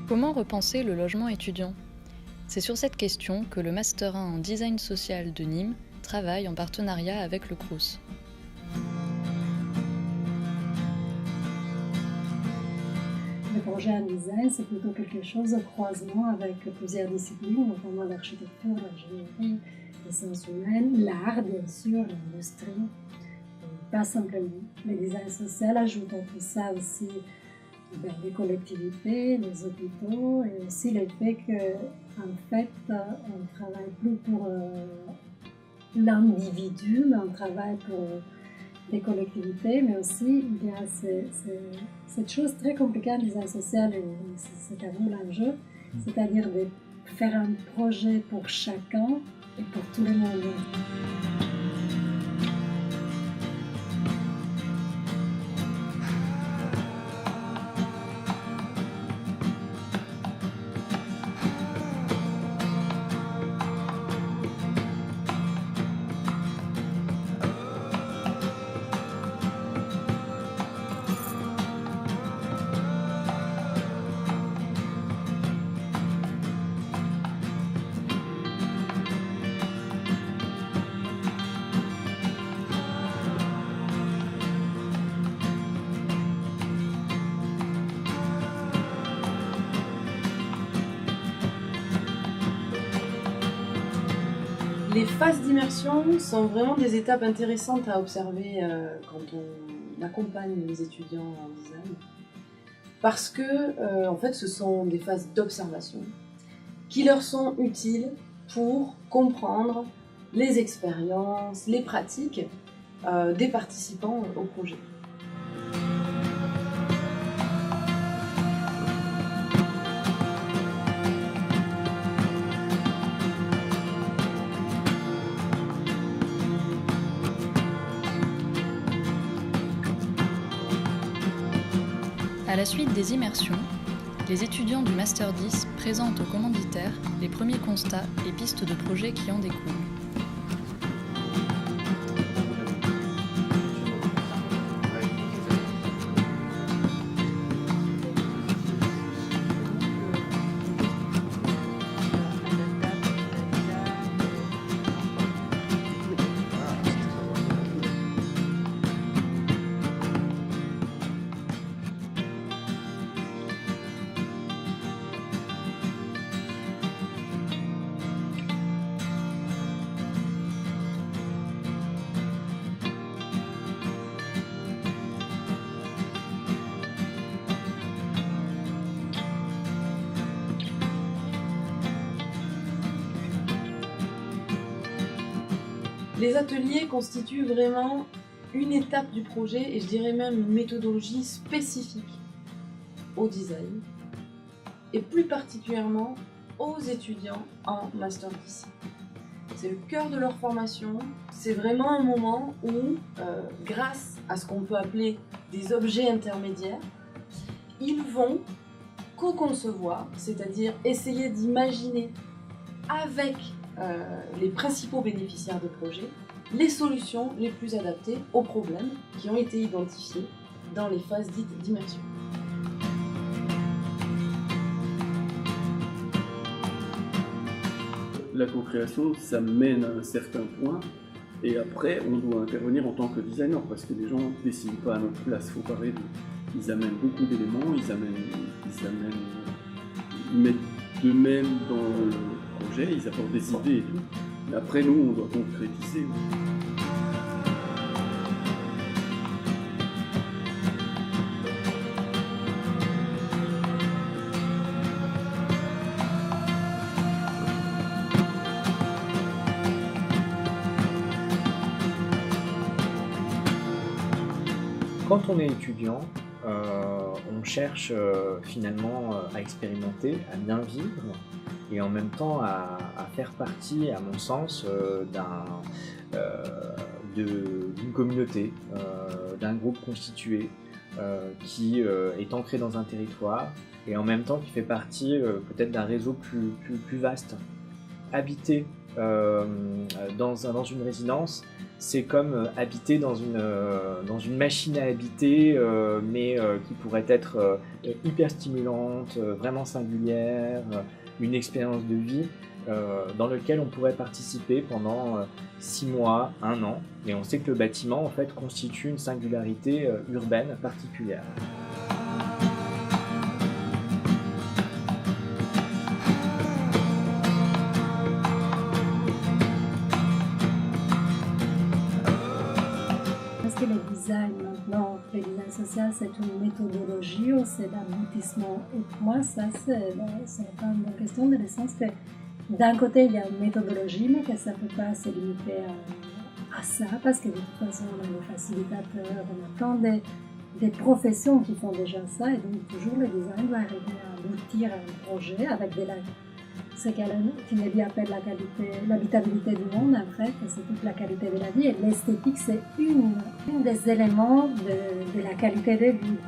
Comment repenser le logement étudiant? C'est sur cette question que le Master 1 en Design Social de Nîmes travaille en partenariat avec le Crous. Le projet en design, c'est plutôt quelque chose de croisement avec plusieurs disciplines, notamment l'architecture, l'ingénierie, les sciences humaines, l'art, bien sûr, l'industrie. Pas simplement. Le design social ajoute à tout ça aussi les collectivités, les hôpitaux, et aussi le fait qu'en fait, on travaille plus pour l'individu, mais on travaille pour les collectivités, mais aussi il y a cette chose très compliquée en design social, et c'est à vous l'enjeu, c'est-à-dire de faire un projet pour chacun et pour tout le monde. Les phases d'immersion sont vraiment des étapes intéressantes à observer quand on accompagne les étudiants en design. Parce que, en fait, ce sont des phases d'observation qui leur sont utiles pour comprendre les expériences, les pratiques des participants au projet. À la suite des immersions, les étudiants du Master 10 présentent aux commanditaires les premiers constats et pistes de projets qui en découlent. Les ateliers constituent vraiment une étape du projet et je dirais même une méthodologie spécifique au design et plus particulièrement aux étudiants en Master 10. C'est le cœur de leur formation, c'est vraiment un moment où, grâce à ce qu'on peut appeler des objets intermédiaires, ils vont co-concevoir, c'est-à-dire essayer d'imaginer avec les principaux bénéficiaires de projet, les solutions les plus adaptées aux problèmes qui ont été identifiés dans les phases dites d'immersion. La co-création, ça mène à un certain point et après on doit intervenir en tant que designer parce que les gens ne décident pas à notre place. Faut pas rêver. Ils amènent beaucoup d'éléments, ils mettent d'eux-mêmes dans le projet, ils apportent des idées et tout. Mais après nous, on doit concrétiser. Quand on est étudiant, on cherche finalement à expérimenter, à bien vivre et en même temps à faire partie, à mon sens, d'une communauté, d'un groupe constitué qui est ancré dans un territoire et en même temps qui fait partie peut-être d'un réseau plus vaste. Habiter dans une résidence, c'est comme habiter dans une machine à habiter, mais qui pourrait être hyper stimulante, vraiment singulière, une expérience de vie dans laquelle on pourrait participer pendant 6 mois, 1 an. Et on sait que le bâtiment en fait constitue une singularité urbaine particulière. Est-ce que le design maintenant, le design social, c'est une méthodologie ou c'est l'aboutissement? Et pour moi, ça, c'est pas une bonne question, dans le sens que d'un côté, il y a une méthodologie, mais que ça ne peut pas se limiter à ça, parce que de toute façon, on a des facilitateurs, on a plein des professions qui font déjà ça, et donc toujours le design doit arriver à aboutir à un projet avec ce qu'Inébi appelle l'habitabilité du monde, après, que c'est toute la qualité de la vie, et l'esthétique, c'est une des éléments de la qualité de vie.